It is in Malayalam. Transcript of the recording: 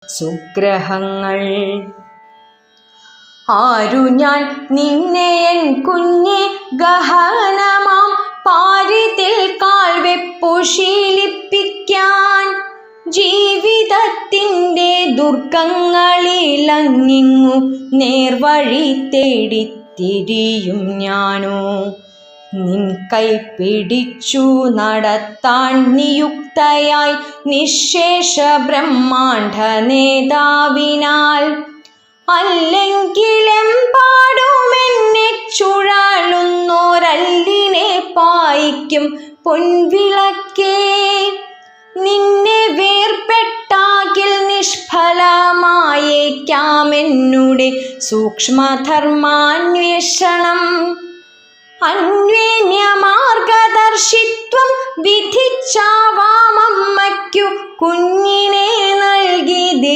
സുഗ്രഹങ്ങൾ. ആരു ഞാൻ നിന്നെ എൻ കുഞ്ഞെ ഗഹനമാം പാരിതിൽ കാൽവെപ്പു ശീലിപ്പിക്കാൻ, ജീവിതത്തിൻ്റെ ദുർഗങ്ങളിലങ്ങിങ്ങു നേർവഴി തേടിത്തിരിയും ഞാനോ. നിൻ കൈ പിടിച്ചു നടത്താൻ നിയുക്തയായി നിശേഷ ബ്രഹ്മാണ്ഡ നേതാവിനാൽ, അല്ലെങ്കിലെമ്പാടുമെന്നെ ചുഴലുന്നോരല്ലിനെ പായിക്കും പൊൻവിളക്കേ. നിന്നെ വേർപെട്ടാകിൽ നിഷ്ഫലമായേക്കാമെന്നുടെ സൂക്ഷ്മധർമാന്വേഷണം. അന്വേന്യമാർഗദർശിത്വം വിധിച്ചാവാമമ്മയ്ക്കു കുഞ്ഞിനെ നൽകി